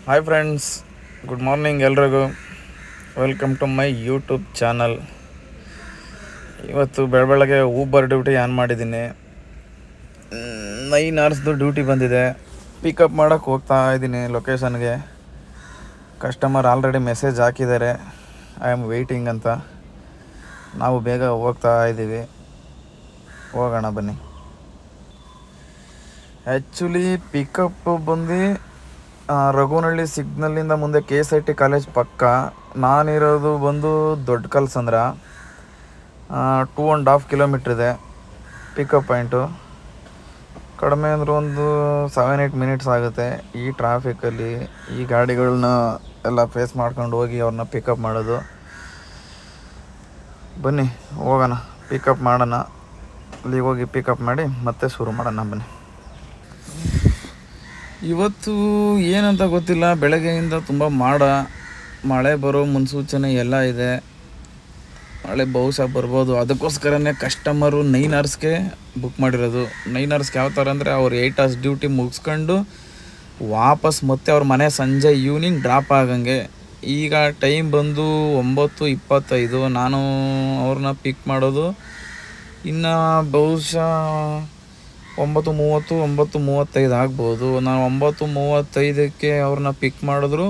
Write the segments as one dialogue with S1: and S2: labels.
S1: Hi friends, good morning ಎಲ್ರಿಗೂ. Welcome to my YouTube channel. ಇವತ್ತು ಬೆಳಗ್ಗೆ ಊಬರ್ ಡ್ಯೂಟಿ ಆನ್ ಮಾಡಿದ್ದೀನಿ. 9 ಅವರ್ಸ್ದು ಡ್ಯೂಟಿ ಬಂದಿದೆ. ಪಿಕಪ್ ಮಾಡೋಕ್ಕೆ ಹೋಗ್ತಾ ಇದ್ದೀನಿ ಲೊಕೇಶನ್ಗೆ. ಕಸ್ಟಮರ್ ಆಲ್ರೆಡಿ ಮೆಸೇಜ್ ಹಾಕಿದ್ದಾರೆ, ಐ ಆಮ್ ವೆಯ್ಟಿಂಗ್ ಅಂತ. ನಾವು ಬೇಗ ಹೋಗ್ತಾ ಇದ್ದೀವಿ, ಹೋಗೋಣ ಬನ್ನಿ. ಆ್ಯಕ್ಚುಲಿ ಪಿಕಪ್ ಬಂದು ರಘುನಹಳ್ಳಿ ಸಿಗ್ನಲ್ಲಿಂದ ಮುಂದೆ KSIT ಕಾಲೇಜ್ ಪಕ್ಕ. ನಾನಿರೋದು ಬಂದು ದೊಡ್ಡ ಕಲ್ಸಂದ್ರ. 2.5 ಕಿಲೋಮೀಟ್ರ್ ಇದೆ ಪಿಕಪ್ ಪಾಯಿಂಟು. ಕಡಿಮೆ ಅಂದ್ರೆ ಒಂದು 7-8 ಮಿನಿಟ್ಸ್ ಆಗುತ್ತೆ ಈ ಟ್ರಾಫಿಕಲ್ಲಿ. ಈ ಗಾಡಿಗಳನ್ನ ಎಲ್ಲ ಫೇಸ್ ಮಾಡ್ಕೊಂಡು ಹೋಗಿ ಅವ್ರನ್ನ ಪಿಕಪ್ ಮಾಡೋದು. ಬನ್ನಿ ಹೋಗೋಣ, ಪಿಕಪ್ ಮಾಡೋಣ. ಅಲ್ಲಿಗೆ ಹೋಗಿ ಪಿಕಪ್ ಮಾಡಿ ಮತ್ತೆ ಶುರು ಮಾಡೋಣ ಬನ್ನಿ. ಇವತ್ತು ಏನಂತ ಗೊತ್ತಿಲ್ಲ, ಬೆಳಗ್ಗೆಯಿಂದ ತುಂಬ ಮಳೆ ಬರೋ ಮುನ್ಸೂಚನೆ ಎಲ್ಲ ಇದೆ. ಮಳೆ ಬಹುಶಃ ಬರ್ಬೋದು. ಅದಕ್ಕೋಸ್ಕರನೇ ಕಸ್ಟಮರು 9 ಅವರ್ಸ್ಗೆ ಬುಕ್ ಮಾಡಿರೋದು. 9 ಅವರ್ಸ್ಗೆ ಯಾವ ಥರ ಅಂದರೆ ಅವ್ರು 8 ಅವರ್ಸ್ ಡ್ಯೂಟಿ ಮುಗಿಸ್ಕೊಂಡು ವಾಪಸ್ ಮತ್ತೆ ಅವ್ರ ಮನೆ ಸಂಜೆ ಈವ್ನಿಂಗ್ ಡ್ರಾಪ್ ಆಗಂಗೆ. ಈಗ ಟೈಮ್ ಬಂದು 9:25. ನಾನು ಅವ್ರನ್ನ ಪಿಕ್ ಮಾಡೋದು ಇನ್ನು ಬಹುಶಃ 9:30, 9:35 ಆಗ್ಬೋದು. ನಾನು 9:35ಕ್ಕೆ ಅವ್ರನ್ನ ಪಿಕ್ ಮಾಡಿದ್ರು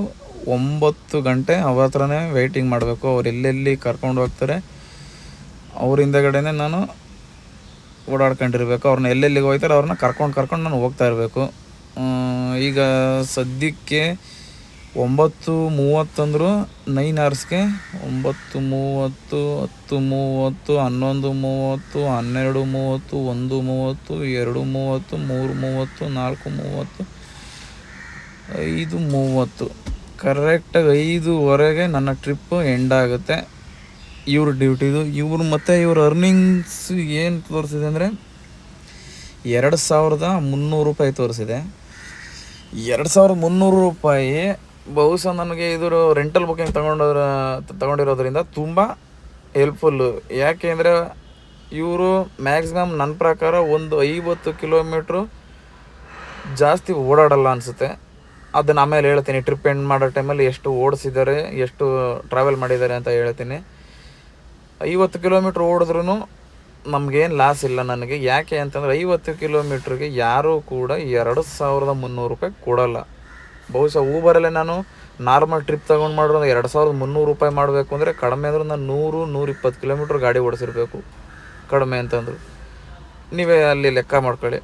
S1: 9 ಗಂಟೆ ಅವ್ರ ಹತ್ರನೇ ವೆಯ್ಟಿಂಗ್ ಮಾಡಬೇಕು. ಅವ್ರು ಎಲ್ಲೆಲ್ಲಿ ಕರ್ಕೊಂಡು ಹೋಗ್ತಾರೆ ಅವ್ರ ಹಿಂದೆಗಡೆನೇ ನಾನು ಓಡಾಡ್ಕೊಂಡಿರ್ಬೇಕು. ಅವ್ರನ್ನ ಎಲ್ಲೆಲ್ಲಿಗೆ ಹೋಗ್ತಾರೆ ಅವ್ರನ್ನ ಕರ್ಕೊಂಡು ನಾನು ಹೋಗ್ತಾ ಇರಬೇಕು. ಈಗ ಸದ್ಯಕ್ಕೆ 9:30 ಅಂದರು 9 ಅವರ್ಸ್ಗೆ. 9:30, 10:30, 11:30, 12:30, 1:30, 2:30, 3:30, 4:30, 5:30. ಕರೆಕ್ಟಾಗಿ 5:15 ನನ್ನ ಟ್ರಿಪ್ಪು ಎಂಡ್ ಆಗುತ್ತೆ. ಇವ್ರ ಡ್ಯೂಟಿದು ಮತ್ತು ಇವ್ರ ಅರ್ನಿಂಗ್ಸ್ ಏನು ತೋರಿಸಿದೆ ಅಂದರೆ 2,300 ರೂಪಾಯಿ ತೋರಿಸಿದೆ. 2,300 ರೂಪಾಯಿ ಬಹುಶಃ ನನಗೆ ಇದರ ರೆಂಟಲ್ ಬುಕ್ಕಿಂಗ್ ತಗೊಂಡಿರೋದ್ರಿಂದ ತುಂಬ ಹೆಲ್ಪ್ಫುಲ್ಲು. ಯಾಕೆ ಅಂದರೆ ಇವರು ಮ್ಯಾಕ್ಸಿಮಮ್ ನನ್ನ ಪ್ರಕಾರ ಒಂದು 50 ಕಿಲೋಮೀಟ್ರು ಜಾಸ್ತಿ ಓಡಾಡಲ್ಲ ಅನಿಸುತ್ತೆ. ಅದನ್ನು ಆಮೇಲೆ ಹೇಳ್ತೀನಿ. ಟ್ರಿಪ್ ಎಂಡ್ ಮಾಡೋ ಟೈಮಲ್ಲಿ ಎಷ್ಟು ಓಡಿಸಿದ್ದಾರೆ, ಎಷ್ಟು ಟ್ರಾವೆಲ್ ಮಾಡಿದ್ದಾರೆ ಅಂತ ಹೇಳ್ತೀನಿ. 50 ಕಿಲೋಮೀಟ್ರ್ ಓಡಿದ್ರೂ ನಮಗೇನು ಲಾಸ್ ಇಲ್ಲ ನನಗೆ. ಯಾಕೆ ಅಂತಂದರೆ 50 ಕಿಲೋಮೀಟ್ರಿಗೆ ಯಾರೂ ಕೂಡ 2,300 ರೂಪಾಯಿ ಕೊಡೋಲ್ಲ. ಬಹುಶಃ ಊಬರಲ್ಲೇ ನಾನು ನಾರ್ಮಲ್ ಟ್ರಿಪ್ ತೊಗೊಂಡು ಮಾಡಿರೋ 2,300 ರೂಪಾಯಿ ಮಾಡಬೇಕು ಅಂದರೆ ಕಡಿಮೆ ಅಂದ್ರೆ ನಾನು 100-120 ಕಿಲೋಮೀಟ್ರ್ ಗಾಡಿ ಓಡಿಸಿರ್ಬೇಕು ಕಡಿಮೆ ಅಂತಂದರು. ನೀವೇ ಅಲ್ಲಿ ಲೆಕ್ಕ ಮಾಡ್ಕೊಳ್ಳಿ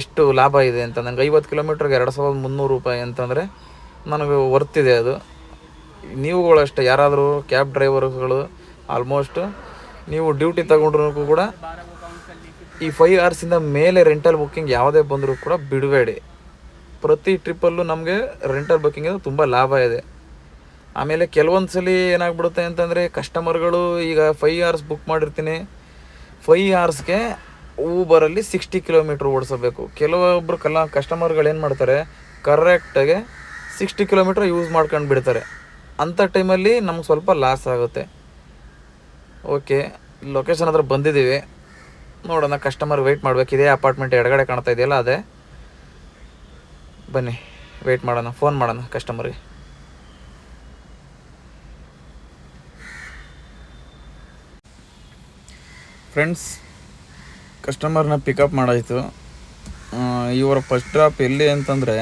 S1: ಎಷ್ಟು ಲಾಭ ಇದೆ ಅಂತ. ನನಗೆ 50 ಕಿಲೋಮೀಟ್ರಿಗೆ 2,300 ರೂಪಾಯಿ ಅಂತಂದರೆ ನನಗೆ ವರ್ತಿದೆ ಅದು. ನೀವುಗಳಷ್ಟೇ, ಯಾರಾದರೂ ಕ್ಯಾಬ್ ಡ್ರೈವರ್ಗಳು ಆಲ್ಮೋಸ್ಟ್ ನೀವು ಡ್ಯೂಟಿ ತಗೊಂಡ್ರೂ ಕೂಡ ಈ 5 ಅವರ್ಸಿಂದ ಮೇಲೆ ರೆಂಟಲ್ ಬುಕ್ಕಿಂಗ್ ಯಾವುದೇ ಬಂದರೂ ಕೂಡ ಬಿಡಬೇಡಿ. ಪ್ರತಿ ಟ್ರಿಪ್ಪಲ್ಲೂ ನಮಗೆ ರೆಂಟಲ್ ಬುಕ್ಕಿಂಗ್ ತುಂಬ ಲಾಭ ಇದೆ. ಆಮೇಲೆ ಕೆಲವೊಂದು ಸಲ ಏನಾಗ್ಬಿಡುತ್ತೆ ಅಂತಂದರೆ ಕಸ್ಟಮರ್ಗಳು ಈಗ 5 ಅವರ್ಸ್ ಬುಕ್ ಮಾಡಿರ್ತೀನಿ, 5 ಅವರ್ಸ್ಗೆ ಊಬರಲ್ಲಿ 60 ಕಿಲೋಮೀಟ್ರ್ ಓಡಿಸಬೇಕು. ಕೆಲವೊಬ್ಬರು ಕಸ್ಟಮರ್ಗಳು ಏನು ಮಾಡ್ತಾರೆ, ಕರೆಕ್ಟಾಗೆ 60 ಕಿಲೋಮೀಟ್ರ್ ಯೂಸ್ ಮಾಡ್ಕೊಂಡು ಬಿಡ್ತಾರೆ. ಅಂಥ ಟೈಮಲ್ಲಿ ನಮ್ಗೆ ಸ್ವಲ್ಪ ಲಾಸ್ ಆಗುತ್ತೆ. ಓಕೆ, ಲೊಕೇಶನ್ ಹತ್ರ ಬಂದಿದ್ದೀವಿ, ನೋಡೋಣ. ಕಸ್ಟಮರ್ ವೆಯ್ಟ್ ಮಾಡಬೇಕು. ಇದೇ ಅಪಾರ್ಟ್ಮೆಂಟ್ ಎಡಗಡೆ ಕಾಣ್ತಾ ಇದೆಯಲ್ಲ ಅದೇ. ಬನ್ನಿ ವೆಯ್ಟ್ ಮಾಡೋಣ, ಫೋನ್ ಮಾಡೋಣ ಕಸ್ಟಮರ್ಗೆ. ಫ್ರೆಂಡ್ಸ್, ಕಸ್ಟಮರ್ನ ಪಿಕಪ್ ಮಾಡಾಯಿತು. ಇವರ ಫಸ್ಟ್ ಡ್ರಾಪ್ ಎಲ್ಲಿ ಅಂತಂದರೆ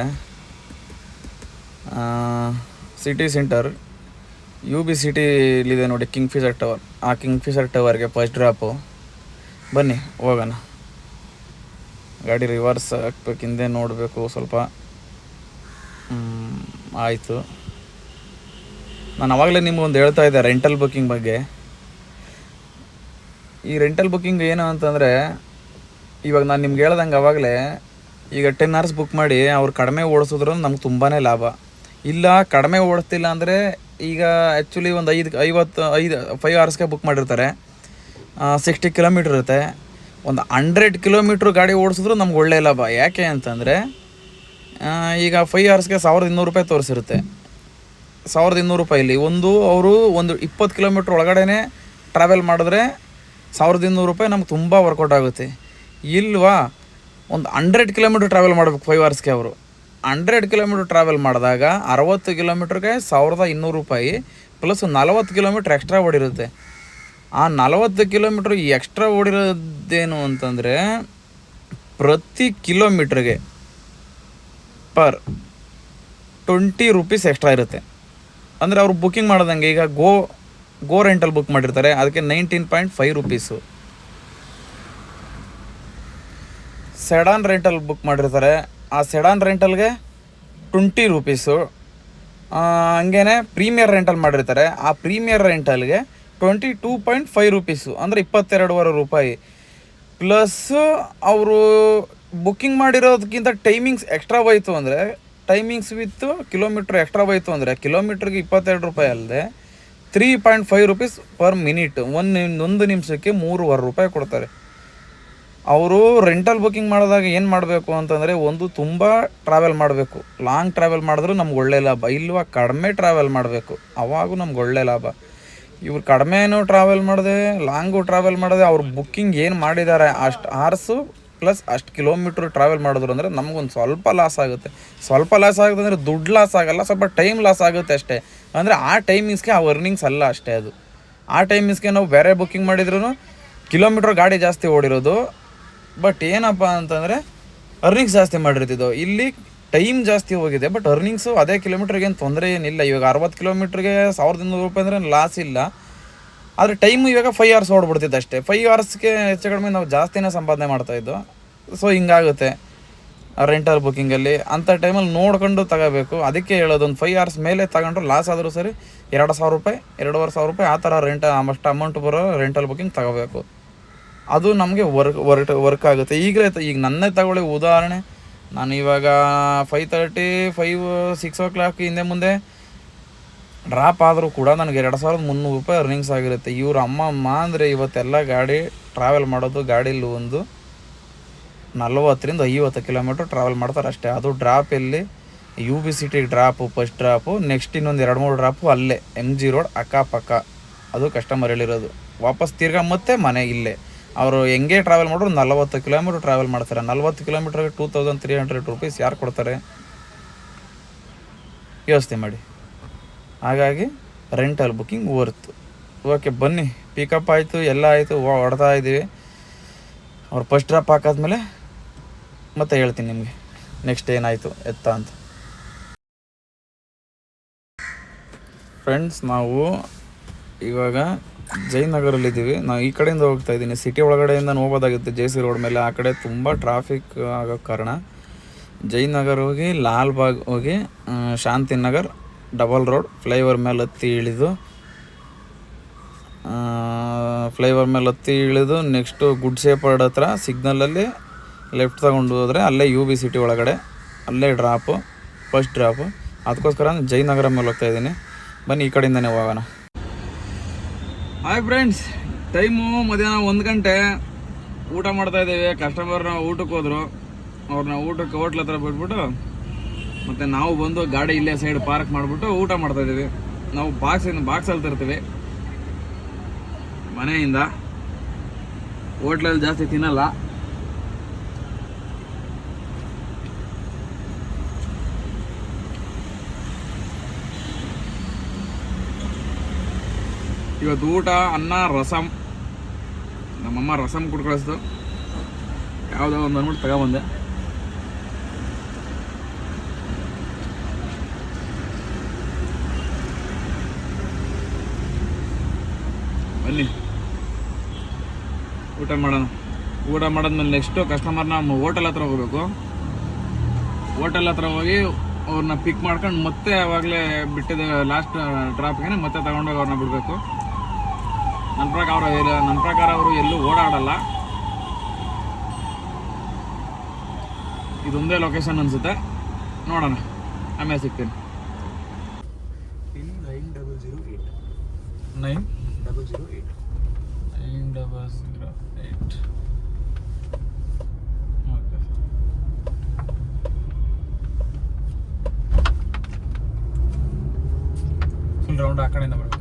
S1: ಸಿಟಿ ಸೆಂಟರ್ UB ಸಿಟಿಲಿದೆ ನೋಡಿ, ಕಿಂಗ್ಫಿಶರ್ ಟವರ್. ಆ ಕಿಂಗ್ಫಿಶರ್ ಟವರ್ಗೆ ಫಸ್ಟ್ ಡ್ರಾಪು. ಬನ್ನಿ ಹೋಗೋಣ. ಗಾಡಿ ರಿವರ್ಸ್ ಹಾಕ್ಬೇಕು, ಹಿಂದೆ ನೋಡಬೇಕು ಸ್ವಲ್ಪ. ಆಯಿತು. ನಾನು ಆವಾಗಲೇ ನಿಮ್ಗೊಂದು ಹೇಳ್ತಾ ಇದ್ದೆ ರೆಂಟಲ್ ಬುಕ್ಕಿಂಗ್ ಬಗ್ಗೆ. ಈ ರೆಂಟಲ್ ಬುಕ್ಕಿಂಗ್ ಏನು ಅಂತಂದರೆ, ಇವಾಗ ನಾನು ನಿಮ್ಗೆ ಹೇಳ್ದಂಗೆ ಆವಾಗಲೇ ಈಗ 10 ಅವರ್ಸ್ ಬುಕ್ ಮಾಡಿ ಅವ್ರು ಕಡಿಮೆ ಓಡಿಸಿದ್ರು ನಮ್ಗೆ ತುಂಬಾ ಲಾಭ. ಇಲ್ಲ ಕಡಿಮೆ ಓಡಿಸ್ತಿಲ್ಲ ಅಂದರೆ, ಈಗ ಆ್ಯಕ್ಚುಲಿ ಒಂದು 5 ಅವರ್ಸ್ಗೆ ಬುಕ್ ಮಾಡಿರ್ತಾರೆ, 60 ಕಿಲೋಮೀಟ್ರ್ ಇರುತ್ತೆ. ಒಂದು 100 ಕಿಲೋಮೀಟ್ರ್ ಗಾಡಿ ಓಡಿಸಿದ್ರು ನಮ್ಗೆ ಒಳ್ಳೆಯ ಲಾಭ. ಯಾಕೆ ಅಂತಂದರೆ ಈಗ 5 ಅವರ್ಸ್ಗೆ 1,200 ರೂಪಾಯಿ ತೋರಿಸಿರುತ್ತೆ. 1,200 ರೂಪಾಯಿಲಿ ಅವರು 20 ಕಿಲೋಮೀಟ್ರ್ ಒಳಗಡೆ ಟ್ರಾವೆಲ್ ಮಾಡಿದ್ರೆ 1,200 ರೂಪಾಯಿ ನಮ್ಗೆ ತುಂಬ ವರ್ಕೌಟ್ ಆಗುತ್ತೆ. ಇಲ್ವಾ, ಒಂದು 100 ಕಿಲೋಮೀಟ್ರ್ ಟ್ರಾವೆಲ್ ಮಾಡಬೇಕು 5 ಅವರ್ಸ್ಗೆ ಅವರು. 100 ಕಿಲೋಮೀಟ್ರ್ ಟ್ರಾವೆಲ್ ಮಾಡಿದಾಗ 60 ಕಿಲೋಮೀಟ್ರಿಗೆ 1200 ರೂಪಾಯಿ ಪ್ಲಸ್ 40 ಕಿಲೋಮೀಟ್ರ್ ಎಕ್ಸ್ಟ್ರಾ ಓಡಿರುತ್ತೆ. ಆ 40 ಕಿಲೋಮೀಟ್ರ್ ಎಕ್ಸ್ಟ್ರಾ ಓಡಿರೋದೇನು ಅಂತಂದರೆ ಪ್ರತಿ ಕಿಲೋಮೀಟ್ರಿಗೆ ಪರ್ 20 ರೂಪೀಸ್ ಎಕ್ಸ್ಟ್ರಾ ಇರುತ್ತೆ. ಅಂದರೆ ಅವ್ರು ಬುಕ್ಕಿಂಗ್ ಮಾಡೋದಂಗೆ, ಈಗ ಗೋ ರೆಂಟಲ್ ಬುಕ್ ಮಾಡಿರ್ತಾರೆ, ಅದಕ್ಕೆ 19.5 ರೂಪೀಸು. ಸೆಡಾನ್ ರೆಂಟಲ್ ಬುಕ್ ಮಾಡಿರ್ತಾರೆ, ಆ ಸೆಡಾನ್ ರೆಂಟಲ್ಗೆ 20 ರೂಪೀಸು. ಹಂಗೇ ಪ್ರೀಮಿಯರ್ ರೆಂಟಲ್ ಮಾಡಿರ್ತಾರೆ, ಆ ಪ್ರೀಮಿಯರ್ ರೆಂಟಲ್ಗೆ 22.5 ರೂಪೀಸು, ಅಂದರೆ 22.5 ರೂಪಾಯಿ. ಪ್ಲಸ್ಸು ಅವರು ಬುಕ್ಕಿಂಗ್ ಮಾಡಿರೋದಕ್ಕಿಂತ ಟೈಮಿಂಗ್ಸ್ ಎಕ್ಸ್ಟ್ರಾ ಹೋಯ್ತು ಅಂದರೆ, ಟೈಮಿಂಗ್ಸ್ ವಿತ್ ಕಿಲೋಮೀಟ್ರ್ ಎಕ್ಸ್ಟ್ರಾ ಹೋಯ್ತು ಅಂದರೆ ಕಿಲೋಮೀಟ್ರಿಗೆ 22 ರೂಪಾಯಿ ಅಲ್ಲದೆ 3.5 ರೂಪೀಸ್ ಪರ್ ಮಿನಿಟ್. ಒಂದು ನಿಮಿಷಕ್ಕೆ 3.5 ರೂಪಾಯಿ ಕೊಡ್ತಾರೆ. ಅವರು ರೆಂಟಲ್ ಬುಕ್ಕಿಂಗ್ ಮಾಡಿದಾಗ ಏನು ಮಾಡಬೇಕು ಅಂತಂದರೆ, ಒಂದು ತುಂಬ ಟ್ರಾವೆಲ್ ಮಾಡಬೇಕು, ಲಾಂಗ್ ಟ್ರಾವೆಲ್ ಮಾಡಿದ್ರೂ ನಮ್ಗೆ ಒಳ್ಳೆ ಲಾಭ. ಇಲ್ವಾ ಕಡಿಮೆ ಟ್ರಾವೆಲ್ ಮಾಡಬೇಕು, ಅವಾಗೂ ನಮ್ಗೆ ಒಳ್ಳೆ ಲಾಭ. ಇವ್ರು ಕಡಿಮೆನೂ ಟ್ರಾವೆಲ್ ಮಾಡಿದೆ, ಲಾಂಗು ಟ್ರಾವೆಲ್ ಮಾಡಿದೆ, ಅವ್ರು ಬುಕ್ಕಿಂಗ್ ಏನು ಮಾಡಿದ್ದಾರೆ ಅಷ್ಟು ಆರ್ಸು ಪ್ಲಸ್ ಅಷ್ಟು ಕಿಲೋಮೀಟ್ರ್ ಟ್ರಾವೆಲ್ ಮಾಡಿದ್ರು ಅಂದರೆ ನಮಗೊಂದು ಸ್ವಲ್ಪ ಲಾಸ್ ಆಗುತ್ತೆ. ಸ್ವಲ್ಪ ಲಾಸ್ ಆಗುತ್ತೆ ಅಂದರೆ ದುಡ್ಡು ಲಾಸ್ ಆಗೋಲ್ಲ, ಸ್ವಲ್ಪ ಟೈಮ್ ಲಾಸ್ ಆಗುತ್ತೆ ಅಷ್ಟೇ. ಅಂದರೆ ಆ ಟೈಮಿಂಗ್ಸ್ಗೆ ಆ ಅರ್ನಿಂಗ್ಸ್ ಅಲ್ಲ ಅಷ್ಟೇ. ಅದು ಆ ಟೈಮಿಂಗ್ಸ್ಗೆ ನಾವು ಬೇರೆ ಬುಕ್ಕಿಂಗ್ ಮಾಡಿದ್ರೂ ಕಿಲೋಮೀಟ್ರ್ ಗಾಡಿ ಜಾಸ್ತಿ ಓಡಿರೋದು, ಬಟ್ ಏನಪ್ಪ ಅಂತಂದರೆ ಅರ್ನಿಂಗ್ಸ್ ಜಾಸ್ತಿ ಮಾಡಿರ್ತಿದ್ದೋ. ಇಲ್ಲಿ ಟೈಮ್ ಜಾಸ್ತಿ ಹೋಗಿದೆ, ಬಟ್ ಅರ್ನಿಂಗ್ಸು ಅದೇ ಕಿಲೋಮೀಟ್ರಿಗೆ ಏನು ತೊಂದರೆ ಏನಿಲ್ಲ. ಇವಾಗ 60 ಕಿಲೋಮೀಟ್ರಿಗೆ 1200 ರೂಪಾಯಿ ಅಂದರೆ ಲಾಸ್ ಇಲ್ಲ. ಆದರೆ ಟೈಮು ಇವಾಗ 5 ಅವರ್ಸ್ ಓಡ್ಬಿಡ್ತಿತ್ತು ಅಷ್ಟೇ. 5 ಅವರ್ಸ್ಗೆ ಹೆಚ್ಚು ಕಡಿಮೆ ನಾವು ಜಾಸ್ತಿನೇ ಸಂಪಾದನೆ ಮಾಡ್ತಾಯಿದ್ದೋ. So ಹಿಂಗಾಗುತ್ತೆ rental ಬುಕ್ಕಿಂಗಲ್ಲಿ. ಅಂಥ ಟೈಮಲ್ಲಿ ನೋಡ್ಕೊಂಡು ತಗೋಬೇಕು. ಅದಕ್ಕೆ ಹೇಳೋದು, ಒಂದು 5 ಅವರ್ಸ್ ಮೇಲೆ ತಗೊಂಡ್ರು ಲಾಸ್ ಆದರೂ ಸರಿ 2,000 ರೂಪಾಯಿ 2,500 ರೂಪಾಯಿ ಆ ಥರ ಅಷ್ಟು ಅಮೌಂಟ್ ಬರೋ ರೆಂಟಲ್ ಬುಕ್ಕಿಂಗ್ ತಗೋಬೇಕು. ಅದು ನಮಗೆ ವರ್ಕ್ ಆಗುತ್ತೆ. ಈಗ ನನ್ನೇ ತಗೊಳ್ಳಿ ಉದಾಹರಣೆ, ನಾನು ಇವಾಗ 5:30 6 o'clock ಹಿಂದೆ ಮುಂದೆ ಡ್ರಾಪ್ ಆದರೂ ಕೂಡ ನನಗೆ 2,300 ರೂಪಾಯಿ ಅರ್ನಿಂಗ್ಸ್ ಆಗಿರುತ್ತೆ. ಇವ್ರ ಅಮ್ಮ ಅಂದರೆ ಇವತ್ತೆಲ್ಲ ಗಾಡಿ ಟ್ರಾವೆಲ್ ಮಾಡೋದು, ಗಾಡೀಲಿ ಒಂದು 40ರಿಂದ 50 ಕಿಲೋಮೀಟ್ರ್ ಟ್ರಾವೆಲ್ ಮಾಡ್ತಾರೆ ಅಷ್ಟೇ. ಅದು ಡ್ರಾಪಲ್ಲಿ UB ಸಿಟಿಗೆ ಡ್ರಾಪು, ಫಸ್ಟ್ ಡ್ರಾಪು, ನೆಕ್ಸ್ಟ್ ಇನ್ನೊಂದು 2-3 ಡ್ರಾಪು ಅಲ್ಲೇ MG ರೋಡ್ ಅಕ್ಕಪಕ್ಕ. ಅದು ಕಸ್ಟಮರ್ ಹೇಳಿರೋದು. ವಾಪಸ್ ತಿರ್ಗಾ ಮತ್ತೆ ಮನೆ ಇಲ್ಲೇ. ಅವರು ಹೆಂಗೆ ಟ್ರಾವೆಲ್ ಮಾಡಿದ್ರು 40 ಕಿಲೋಮೀಟ್ರ್ ಟ್ರಾವೆಲ್ ಮಾಡ್ತಾರೆ. 40 ಕಿಲೋಮೀಟ್ರಿಗೆ 2,300 ರೂಪೀಸ್ ಯಾರು ಕೊಡ್ತಾರೆ? ಯೋಚನೆ ಮಾಡಿ. ಹಾಗಾಗಿ ರೆಂಟಲ್ ಬುಕ್ಕಿಂಗ್ ವರ್ತು. ಓಕೆ, ಬನ್ನಿ, ಪಿಕಪ್ ಆಯಿತು, ಎಲ್ಲ ಆಯಿತು, ಹೊಡ್ತಾ ಇದ್ದೀವಿ. ಅವ್ರು ಫಸ್ಟ್ ಡ್ರಾಪ್ ಹಾಕಾದ್ಮೇಲೆ ಮತ್ತೆ ಹೇಳ್ತೀನಿ ನಿಮಗೆ ನೆಕ್ಸ್ಟ್ ಏನಾಯಿತು ಎತ್ತ ಅಂತ. ಫ್ರೆಂಡ್ಸ್, ನಾವು ಇವಾಗ ಜಯನಗರಲ್ಲಿದ್ದೀವಿ. ನಾವು ಈ ಕಡೆಯಿಂದ ಹೋಗ್ತಾ ಇದ್ದೀನಿ. ಸಿಟಿ ಒಳಗಡೆಯಿಂದ ಹೋಗೋದಾಗುತ್ತೆ JC ರೋಡ್ ಮೇಲೆ. ಆ ಕಡೆ ತುಂಬ ಟ್ರಾಫಿಕ್ ಆಗೋ ಕಾರಣ ಜಯನಗರ ಹೋಗಿ ಲಾಲ್ಬಾಗ್ ಹೋಗಿ ಶಾಂತಿನಗರ್ ಡಬಲ್ ರೋಡ್ ಫ್ಲೈಓವರ್ ಮೇಲೆ ಹತ್ತಿ ಇಳಿದು ನೆಕ್ಸ್ಟು ಗುಡ್ ಶೇಪರ್ಡ್ ಹತ್ರ ಸಿಗ್ನಲಲ್ಲಿ ಲೆಫ್ಟ್ ತಗೊಂಡು ಹೋದರೆ ಅಲ್ಲೇ UB ಸಿಟಿ ಒಳಗಡೆ, ಅಲ್ಲೇ ಡ್ರಾಪು, ಫಸ್ಟ್ ಡ್ರಾಪು. ಅದಕ್ಕೋಸ್ಕರ ಜಯನಗರ ಮೇಲೆ ಹೋಗ್ತಾಯಿದ್ದೀನಿ. ಬನ್ನಿ, ಈ ಕಡೆಯಿಂದನೇ ಹೋಗೋಣ. ಹಾಯ್ ಫ್ರೆಂಡ್ಸ್, ಟೈಮು ಮಧ್ಯಾಹ್ನ 1 ಗಂಟೆ. ಊಟ ಮಾಡ್ತಾಯಿದ್ದೇವೆ. ಕಸ್ಟಮರ್ನ ಊಟಕ್ಕೆ ಹೋದರು. ಅವ್ರನ್ನ ಊಟಕ್ಕೆ ಹೋಟ್ಲ್ ಹತ್ರ ಬಿಟ್ಬಿಟ್ಟು ಮತ್ತು ನಾವು ಬಂದು ಗಾಡಿ ಇಲ್ಲೇ ಸೈಡ್ ಪಾರ್ಕ್ ಮಾಡಿಬಿಟ್ಟು ಊಟ ಮಾಡ್ತಾಯಿದ್ದೀವಿ. ನಾವು ಬಾಕ್ಸಲ್ಲಿ ತರ್ತೀವಿ ಮನೆಯಿಂದ. ಹೋಟ್ಲಲ್ಲಿ ಜಾಸ್ತಿ ತಿನ್ನಲ್ಲ. ಇವತ್ತು ಊಟ ಅನ್ನ ರಸಮ್. ನಮ್ಮಮ್ಮ ರಸಮ್ ಕೊಟ್ಟು ಕಳಿಸ್ತು. ಯಾವುದೋ ಒಂದು ಅಂದ್ಬಿಟ್ಟು ತಗೊಬಂದೆ. ಬನ್ನಿ ಊಟ ಮಾಡೋಣ. ಊಟ ಮಾಡಾದ್ಮೇಲೆ ನೆಕ್ಸ್ಟು ಕಸ್ಟಮರ್ನ ಹೋಟೆಲ್ ಹತ್ರ ಹೋಗಬೇಕು. ಹೋಟೆಲ್ ಹತ್ರ ಹೋಗಿ ಅವ್ರನ್ನ ಪಿಕ್ ಮಾಡ್ಕೊಂಡು ಮತ್ತೆ ಆವಾಗಲೇ ಬಿಟ್ಟಿದ್ದ ಲಾಸ್ಟ್ ಡ್ರಾಪ್ಗೆ ಮತ್ತೆ ತಗೊಂಡೋಗಿ ಅವ್ರನ್ನ ಬಿಡಬೇಕು. ನನ್ನ ಪ್ರಕಾರ ಅವರು ಎಲ್ಲೂ ಓಡಾಡಲ್ಲ. ಇದೊಂದೇ ಲೊಕೇಶನ್ ಅನಿಸುತ್ತೆ. ನೋಡೋಣ, ಆಮೇಲೆ ಸಿಗ್ತೀನಿ.
S2: 9008
S1: ಓಕೆ. ಫುಲ್ ರೌಂಡ್ ಆ ಕಡೆಯಿಂದ ಬರಬೇಕಾ?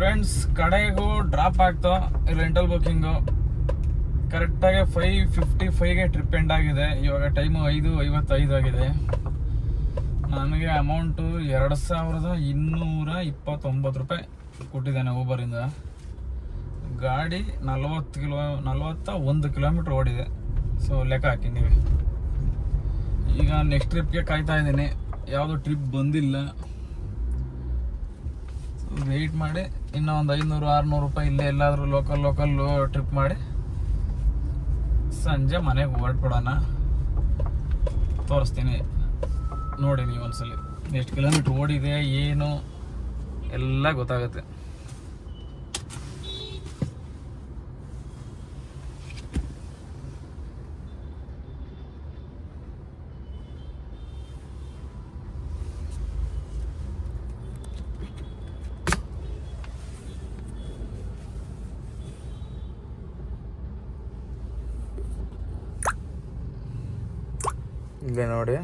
S1: ಫ್ರೆಂಡ್ಸ್, ಕಡೆಗೂ ಡ್ರಾಪ್ ಆಗ್ತೋ ರೆಂಟಲ್ ಬುಕ್ಕಿಂಗು. ಕರೆಕ್ಟಾಗಿ 5:55ಗೆ ಟ್ರಿಪ್ ಎಂಡ್ ಆಗಿದೆ. ಇವಾಗ ಟೈಮು 5:55 ಆಗಿದೆ. ನನಗೆ ಅಮೌಂಟು 2229 ರೂಪಾಯಿ ಕೊಟ್ಟಿದ್ದಾನೆ ಊಬರಿಂದ. ಗಾಡಿ 41 ಕಿಲೋಮೀಟ್ರ್ ಓಡಿದೆ. ಸೊ ಲೆಕ್ಕ ಹಾಕಿ ನೀವೇ. ಈಗ ನೆಕ್ಸ್ಟ್ ಟ್ರಿಪ್ಗೆ ಕಾಯ್ತಾ ಇದ್ದೀನಿ. ಯಾವುದೋ ಟ್ರಿಪ್ ಬಂದಿಲ್ಲ. ವೆಯ್ಟ್ ಮಾಡಿ ಇನ್ನೂ ಒಂದು 500-600 ರೂಪಾಯಿ ಇಲ್ಲೇ ಎಲ್ಲಾದರೂ ಲೋಕಲ್ ಟ್ರಿಪ್ ಮಾಡಿ ಸಂಜೆ ಮನೆಗೆ ಹೊರಟ್ಬಿಡೋಣ. ತೋರಿಸ್ತೀನಿ ನೋಡಿ ನೀವು ಒಂದ್ಸಲಿ ಎಷ್ಟು ಕಿಲೋಮೀಟ್ರ್ ಓಡಿದೆ ಏನು ಎಲ್ಲ ಗೊತ್ತಾಗುತ್ತೆ. ಇಲ್ಲೇ ನೋಡಿ,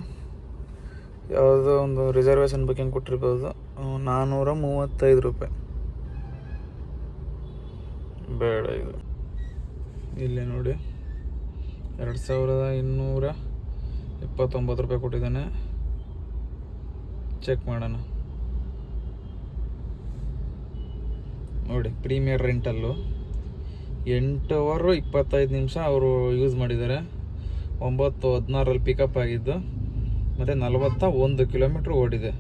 S1: ಯಾವುದೋ ಒಂದು ರಿಸರ್ವೇಷನ್ ಬುಕ್ಕಿಂಗ್ ಕೊಟ್ಟಿರ್ಬೋದು. 435 ರೂಪಾಯಿ. ಬೇಡ ಇದು. ಇಲ್ಲೇ ನೋಡಿ 2229 ರೂಪಾಯಿ ಕೊಟ್ಟಿದ್ದಾನೆ. ಚೆಕ್ ಮಾಡೋಣ ನೋಡಿ. ಪ್ರೀಮಿಯರ್ ರೆಂಟಲ್ಲು 8 ಅವರ್ 25 ನಿಮಿಷ ಅವರು ಯೂಸ್ ಮಾಡಿದ್ದಾರೆ. 9:16 ಪಿಕಪ್ ಆಗಿದ್ದು, ಮತ್ತು 41 ಕಿಲೋಮೀಟ್ರ್ ಓಡಿದೆ.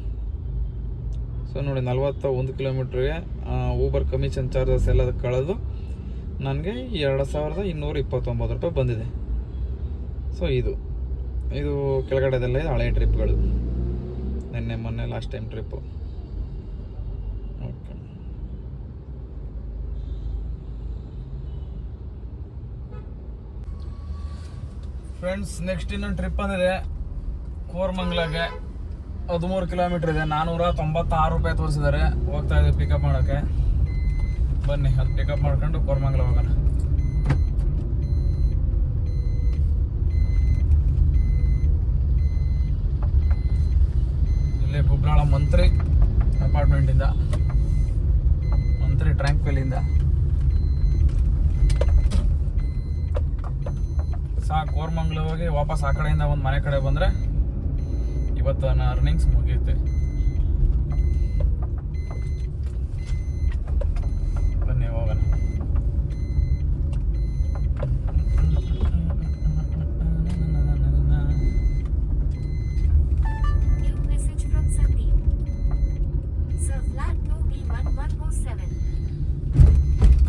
S1: ಸೊ ನೋಡಿ, 41 ಕಿಲೋಮೀಟ್ರಿಗೆ ಊಬರ್ ಕಮಿಷನ್ ಚಾರ್ಜಸ್ ಎಲ್ಲ ಕಳೆದು ನನಗೆ 2229 ರೂಪಾಯಿ ಬಂದಿದೆ. ಸೊ ಇದು ಕೆಳಗಡೆದೆಲ್ಲ ಇದು ಹಳೆಯ ಟ್ರಿಪ್ಗಳು, ನಿನ್ನೆ ಮೊನ್ನೆ last time trip. Okay, friends, next ಇನ್ನೊಂದು ಟ್ರಿಪ್ ಬಂದಿದೆ ಕೋರಮಂಗ್ಲಗೆ. 13 ಕಿಲೋಮೀಟ್ರ್ ಇದೆ. 496 ರೂಪಾಯಿ ತೋರಿಸಿದ್ದಾರೆ. ಹೋಗ್ತಾ ಇದ್ದೀವಿ ಪಿಕಪ್ ಮಾಡೋಕ್ಕೆ. ಬನ್ನಿ, ಅದು ಪಿಕಪ್ ಮಾಡ್ಕೊಂಡು ಕೋರಮಂಗ್ಲ ಹೋಗೋಣ. ಇಲ್ಲೇ ಕುಬ್ರಾಳ ಮಂತ್ರಿ ಅಪಾರ್ಟ್ಮೆಂಟಿಂದ, ಮಂತ್ರಿ ಟ್ರ್ಯಾಂಕ್ವೆಲಿಂದ ಕೋರಮಂಗ್ಲ ಹೋಗಿ ವಾಪಸ್ ಆ ಕಡೆಯಿಂದ ಒಂದು ಮನೆ ಕಡೆ ಬಂದರೆ ಇವತ್ತು ನನ್ನ ಅರ್ನಿಂಗ್ಸ್ ಮುಗಿಯುತ್ತೆ. ಬನ್ನಿ ಹೋಗೋಣ.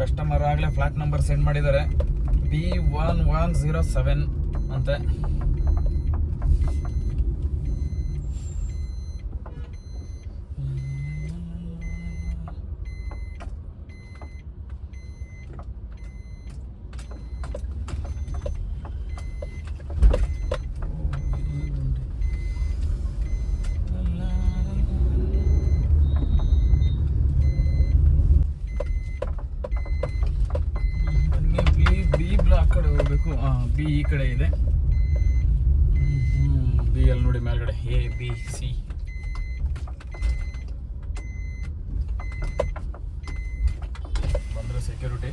S1: ಕಸ್ಟಮರ್ ಆಗಲೇ ಫ್ಲಾಟ್ ನಂಬರ್ ಸೆಂಡ್ ಮಾಡಿದ್ದಾರೆ. B1107 ಅಂತೆ. ಬಿ ಈ ಕಡೆ ಇದೆ. ಬಿ ಅಲ್ಲಿ ನೋಡಿ ಮೇಲ್ಗಡೆ ABC. ಬಂದರೆ ಸೆಕ್ಯೂರಿಟಿ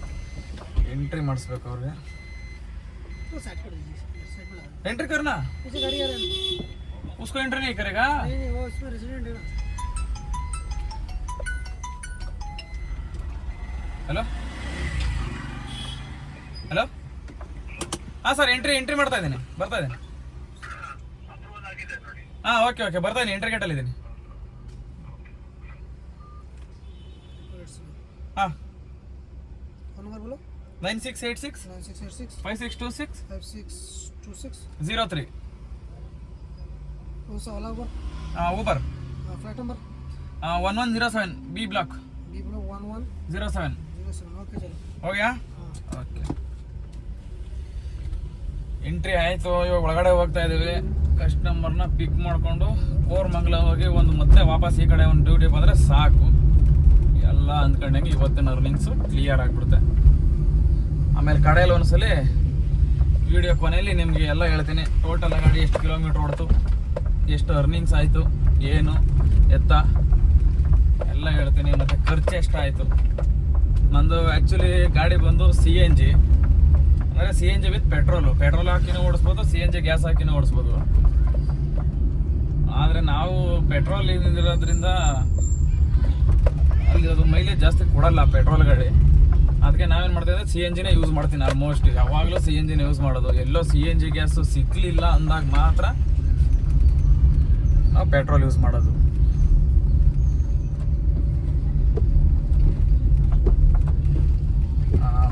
S1: ಎಂಟ್ರಿ ಮಾಡಿಸ್ಬೇಕು ಅವ್ರಿಗೆ. एंट्री करना पीछे गाड़ी आ रहा है, उसको एंट्री नहीं करेगा। नहीं वो इसमें रेसिडेंट है ना। हेलो हेलो हाँ सर ಎಂಟ್ರಿ ಮಾಡ್ತಾ ಇದ್ದೀನಿ, ಬರ್ತಾ ಇದ್ದೀನಿ. ಹಾಂ ಓಕೆ ಓಕೆ ಬರ್ತಾ ಇದ್ದೀನಿ, ಎಂಟ್ರಿ ಗೇಟಲ್ಲಿ ಇದ್ದೀನಿ. ಹಾಂ 9686 5626 03. Uber
S2: flat number
S1: 1107 B block 1107.
S2: Okay चलो
S1: हो गया ओके. ಎಂಟ್ರಿ ಆಯಿತು. ಇವಾಗ ಒಳಗಡೆ ಹೋಗ್ತಾ ಇದ್ದೀವಿ. ಕಸ್ಟಮರ್ನ ಪಿಕ್ ಮಾಡಿಕೊಂಡು ಕೋರಮಂಗಲ ಹೋಗಿ ಒಂದು ಮತ್ತೆ ವಾಪಸ್ ಈ ಕಡೆ ಒಂದು ಡ್ಯೂಟಿ ಬಂದರೆ ಸಾಕು. ಎಲ್ಲ ಅಂದ್ಕೊಂಡಂಗೆ ಇವತ್ತಿನ ಅರ್ನಿಂಗ್ಸು ಕ್ಲಿಯರ್ ಆಗಿಬಿಡುತ್ತೆ. ಆಮೇಲೆ ಕಡೆಯಲ್ಲಿ ಒಂದ್ಸಲಿ ವಿಡಿಯೋ ಕೊನೆಯಲ್ಲಿ ನಿಮಗೆ ಎಲ್ಲ ಹೇಳ್ತೀನಿ. ಟೋಟಲ್ ಗಾಡಿ ಎಷ್ಟು ಕಿಲೋಮೀಟ್ರ್ ಓಡ್ತು, ಎಷ್ಟು ಅರ್ನಿಂಗ್ಸ್ ಆಯಿತು, ಏನು ಎತ್ತ ಎಲ್ಲ ಎಲ್ಲ ಹೇಳ್ತೀನಿ. ಮತ್ತು ಖರ್ಚು ಎಷ್ಟಾಯಿತು ನಂದು. ಆ್ಯಕ್ಚುಲಿ ಗಾಡಿ ಬಂದು CNG, ಅಂದರೆ CNG ವಿತ್ ಪೆಟ್ರೋಲ್ ಹಾಕಿನೂ ಓಡಿಸ್ಬೋದು, CNG ಗ್ಯಾಸ್ ಹಾಕಿನೂ ಓಡಿಸ್ಬೋದು. ಆದರೆ ನಾವು ಪೆಟ್ರೋಲ್ ಇರೋದ್ರಿಂದ ಅಲ್ಲಿ ಅದು ಮೈಲೇಜ್ ಜಾಸ್ತಿ ಕೊಡಲ್ಲ ಪೆಟ್ರೋಲ್ ಗಾಡಿ. ಅದಕ್ಕೆ ನಾವೇನು ಮಾಡ್ತಾ ಇದ್ದೆ, CNGನೇ ಯೂಸ್ ಮಾಡ್ತೀನಿ. ಆಲ್ಮೋಸ್ಟ್ ಯಾವಾಗಲೂ CNGನೇ ಯೂಸ್ ಮಾಡೋದು. ಎಲ್ಲೋ CNG ಗ್ಯಾಸು ಸಿಕ್ಕಲಿಲ್ಲ ಅಂದಾಗ ಮಾತ್ರ ನಾವು ಪೆಟ್ರೋಲ್ ಯೂಸ್ ಮಾಡೋದು.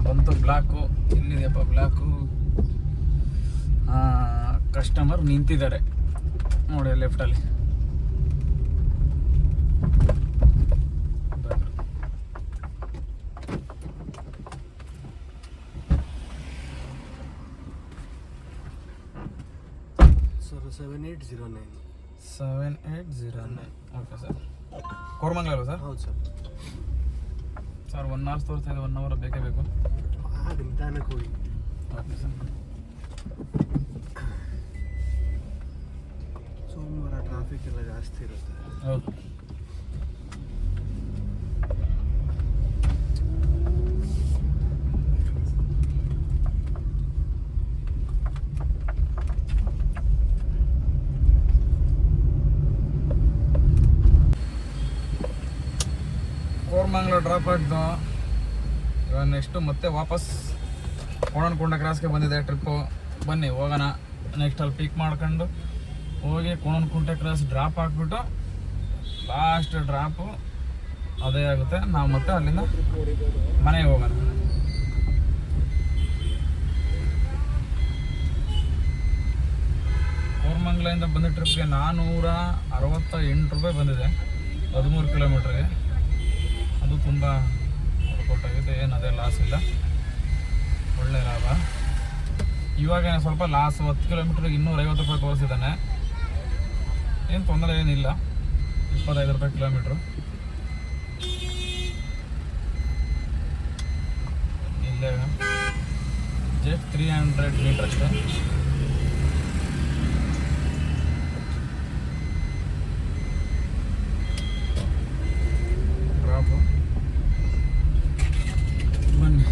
S1: ಬಂತು ಬ್ಲಾಕು. ಎಲ್ಲಿದೆಯಪ್ಪ ಬ್ಲಾಕು? ಕಸ್ಟಮರ್ ನಿಂತಿದ್ದಾರೆ ನೋಡಿ ಲೆಫ್ಟಲ್ಲಿ.
S2: ಸರ್ 7809.
S1: 7809. Okay sir. ಕೋರಮಂಗಲ ಅಲ್ವಾ ಸರ್?
S2: ಹೌದು ಸರ್.
S1: ಸರ್ 1 ಅವರ್ ತೋರಿಸ್ತಾ ಇದೆ. 1 ಅವರ್ ಬೇಕೇ ಬೇಕು.
S2: ನಿಧಾನಕ್ಕೆ ಹೋಗಿ.
S1: Okay sir.
S2: ಸೋಮವಾರ ಟ್ರಾಫಿಕ್ ಎಲ್ಲ ಜಾಸ್ತಿ ಇರುತ್ತೆ.
S1: ಹೌದು. ಕೋರಮಂಗಲ ಡ್ರಾಪ್ ಆಗ್ದು ಇವಾಗ ನೆಕ್ಸ್ಟು ಮತ್ತೆ ವಾಪಸ್ ಕೋಣನಕುಂಟ ಕ್ರಾಸ್ಗೆ ಬಂದಿದೆ ಟ್ರಿಪ್ಪು. ಬನ್ನಿ ಹೋಗೋಣ. ನೆಕ್ಸ್ಟ್ ಅಲ್ಲಿ ಪಿಕ್ ಮಾಡ್ಕೊಂಡು ಹೋಗಿ ಕೋಣನಕುಂಟ ಕ್ರಾಸ್ ಡ್ರಾಪ್ ಹಾಕ್ಬಿಟ್ಟು ಲಾಸ್ಟ್ ಡ್ರಾಪು ಅದೇ ಆಗುತ್ತೆ. ನಾವು ಮತ್ತೆ ಅಲ್ಲಿಂದ ಮನೆಗೆ ಹೋಗೋಣ. ಕೋರಮಂಗಲದಿಂದ ಬಂದ ಟ್ರಿಪ್ಗೆ 468 ರೂಪಾಯಿ ಬಂದಿದೆ 13 ಕಿಲೋಮೀಟ್ರಿಗೆ. ಅದು ತುಂಬ ಕೊಟ್ಟಾಗಿದೆ. ಏನು ಅದೇ ಲಾಸ್ ಇಲ್ಲ, ಒಳ್ಳೆ ಲಾಭ. ಇವಾಗ ಸ್ವಲ್ಪ ಲಾಸ್. 10 ಕಿಲೋಮೀಟ್ರಿಗೆ 250 ರೂಪಾಯಿ ತೋರಿಸಿದ್ದಾನೆ. ಏನು ತೊಂದರೆ ಏನಿಲ್ಲ. 25 ರೂಪಾಯಿ ಕಿಲೋಮೀಟ್ರು. ಇಲ್ಲೇ ಜಸ್ಟ್ 300 ಮೀಟ್ರ್ ಅಷ್ಟೇ. ಡ್ರಾಪು. ಬನ್ನಿ.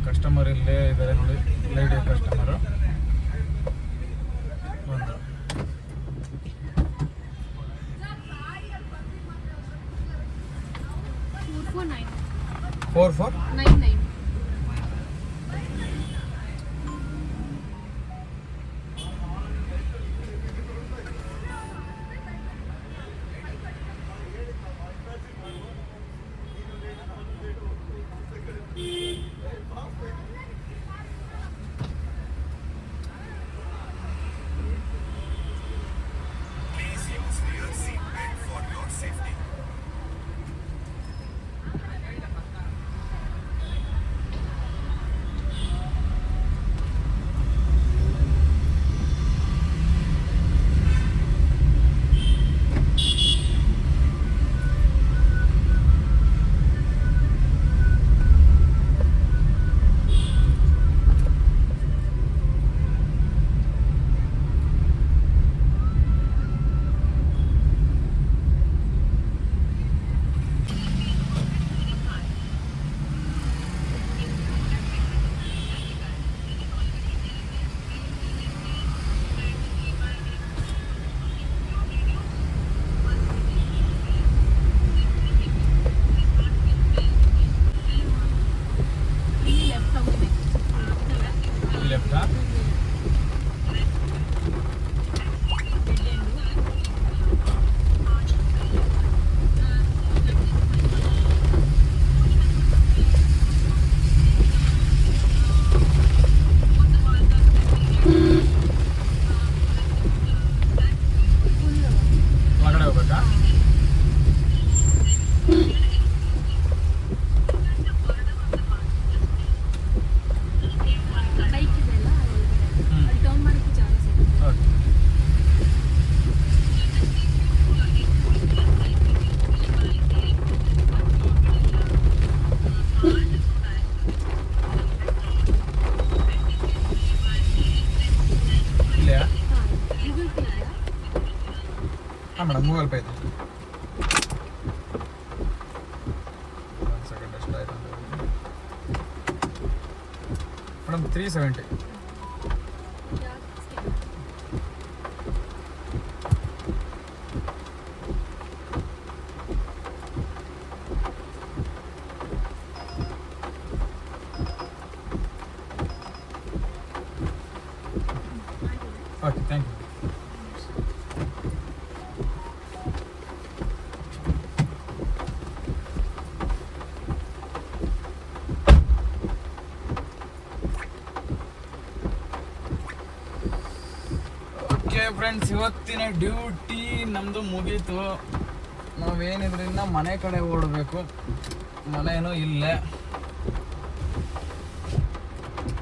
S1: ಕಸ್ಟಮರ್ ಇಲ್ಲೇ ಇದ್ದಾರೆ ನೋಡಿ, ಲೇಡಿ ಕಸ್ಟಮರು ಬಂದರು. 4499. ಹಾಂ ಮೇಡಮ್ ಗೂಗಲ್ ಪೇ ಇದೆ. ಒಂದು ಸೆಕೆಂಡ್ ಎಷ್ಟಾಯ್ತು ಅಂತ madam 370. Okay thank you. Okay friends, ಇವತ್ತಿನ ಡ್ಯೂಟಿ ನಮ್ಮದು ಮುಗೀತು. ನಾವೇನಿದ್ರಿಂದ ಮನೆ ಕಡೆ ಓಡಬೇಕು. ಮನೇನೂ ಇಲ್ಲೇ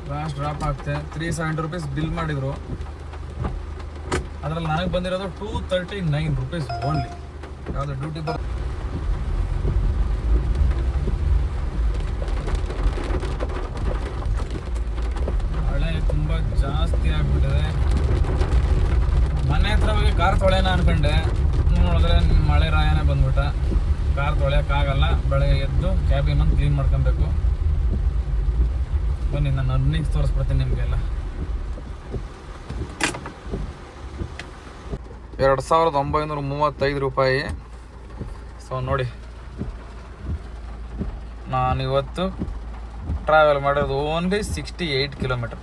S1: ಲಾಸ್ಟ್ ಡ್ರಾಪ್ ಆಗ್ತೆ. 370 ರೂಪೀಸ್ ಬಿಲ್ ಮಾಡಿದರು. ಅದರಲ್ಲಿ ನನಗೆ ಬಂದಿರೋದು 239 ರೂಪೀಸ್ ಓನ್ಲಿ. ಯಾವುದು ಡ್ಯೂಟಿ ಮಳೆ ತುಂಬ ಜಾಸ್ತಿ ಆಗ್ಬಿಟ್ಟಿದೆ. ಮನೆ ಹತ್ರ ಹೋಗಿ ಕಾರ್ ತೊಳೆಯೋಣ ಅನ್ಕೊಂಡೆ, ನೋಡಿದ್ರೆ ಮಳೆ ರಾಯನೇ ಬಂದ್ಬಿಟ್ಟ. ಕಾರ್ ತೊಳೆಯೋಕ್ಕಾಗಲ್ಲ. ಬೆಳಗ್ಗೆ ಎದ್ದು ಕ್ಯಾಬಿನ್ ಒಂದು ಕ್ಲೀನ್ ಮಾಡ್ಕೊಬೇಕು. ಬನ್ನಿ ನಾನು ಅರ್ನಿಂಗ್ಸ್ ತೋರಿಸ್ಬಿಡ್ತೀನಿ ನಿಮಗೆಲ್ಲ. 2935 ರೂಪಾಯಿ. ಸೊ ನೋಡಿ, ನಾನಿವತ್ತು ಟ್ರಾವೆಲ್ ಮಾಡೋದು ಓನ್ಲಿ 68 ಕಿಲೋಮೀಟರ್.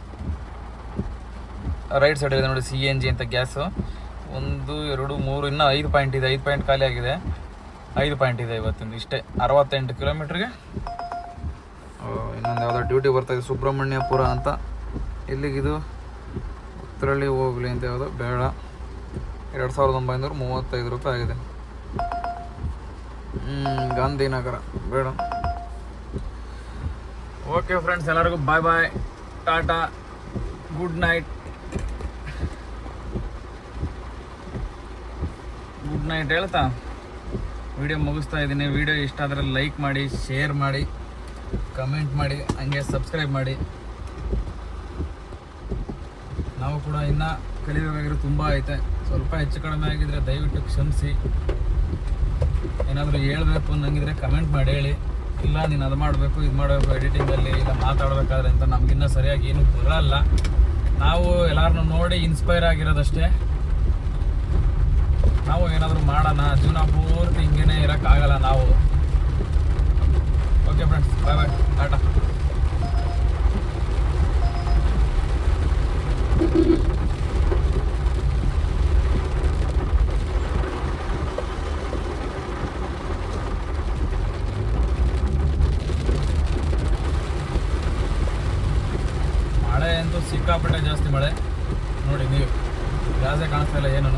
S1: ರೈಟ್ ಸೈಡಲ್ಲಿ ನೋಡಿ CNG ಅಂತ ಗ್ಯಾಸು. 1 2 3 ಇನ್ನೂ 5 ಪಾಯಿಂಟ್ ಇದೆ. 5 ಪಾಯಿಂಟ್ ಖಾಲಿ ಆಗಿದೆ. 5 ಪಾಯಿಂಟ್ ಇದೆ ಇವತ್ತಿಂದು. ಇಷ್ಟೇ 68 ಕಿಲೋಮೀಟ್ರಿಗೆ. ಇನ್ನೊಂದು ಯಾವುದೋ ಡ್ಯೂಟಿ ಬರ್ತಾಯಿದೆ, ಸುಬ್ರಹ್ಮಣ್ಯಪುರ ಅಂತ. ಇಲ್ಲಿಗಿದು ಉತ್ತರಳ್ಳಿ ಹೋಗ್ಲಿ ಅಂತ ಯಾವುದೋ ಬೇಡ. 2935 ರೂಪಾಯಿ ಆಗಿದೆ. ಗಾಂಧಿನಗರ ಬೇಡ. ಓಕೆ ಫ್ರೆಂಡ್ಸ್, ಎಲ್ಲರಿಗೂ bye bye, tata, good night. Good night ಹೇಳ್ತಾ ವಿಡಿಯೋ ಮುಗಿಸ್ತಾ ಇದ್ದೀನಿ. ವಿಡಿಯೋ ಇಷ್ಟ ಆದರೆ ಲೈಕ್ ಮಾಡಿ, ಶೇರ್ ಮಾಡಿ, ಕಮೆಂಟ್ ಮಾಡಿ, ಹಂಗೆ ಸಬ್ಸ್ಕ್ರೈಬ್ ಮಾಡಿ. ನಾವು ಕೂಡ ಇನ್ನೂ ಕಲಿಬೇಕಾಗಿರೋ ತುಂಬ ಐತೆ. ಸ್ವಲ್ಪ ಹೆಚ್ಚು ಕಡಿಮೆ ಆಗಿದ್ರೆ ದಯವಿಟ್ಟು ಕ್ಷಮಿಸಿ. ಏನಾದರೂ ಹೇಳ್ಬೇಕು ಅನ್ನಂಗಿದ್ರೆ ಕಮೆಂಟ್ ಮಾಡಿ ಹೇಳಿ. ಇಲ್ಲ ನೀನು ಅದು ಮಾಡಬೇಕು, ಇದು ಮಾಡಬೇಕು ಎಡಿಟಿಂಗಲ್ಲಿ, ಇಲ್ಲ ಮಾತಾಡಬೇಕಾದ್ರೆ ಅಂತ ನಮಗಿನ್ನೂ ಸರಿಯಾಗಿ ಏನೂ ಬರಲ್ಲ. ನಾವು ಎಲ್ಲರನ್ನೂ ನೋಡಿ ಇನ್ಸ್ಪೈರ್ ಆಗಿರೋದಷ್ಟೇ. ನಾವು ಏನಾದರೂ ಮಾಡೋಣ. ಜೀವನ ಪೂರ್ತಿ ಹಿಂಗೇನೆ ಇರೋಕ್ಕಾಗಲ್ಲ ನಾವು. ಓಕೆ ಫ್ರೆಂಡ್ಸ್, ಬಾಯ್ ಬಾಯ್, ಟಾಟಾ. ಮಳೆ ಅಂತೂ ಸಿಕ್ಕಾಪಟ್ಟೆ ಜಾಸ್ತಿ ಮಳೆ. ನೋಡಿ ನೀವು ಗ್ಯಾಸೇ ಕಾಣಿಸ್ತಾ ಇಲ್ಲ ಏನೂ.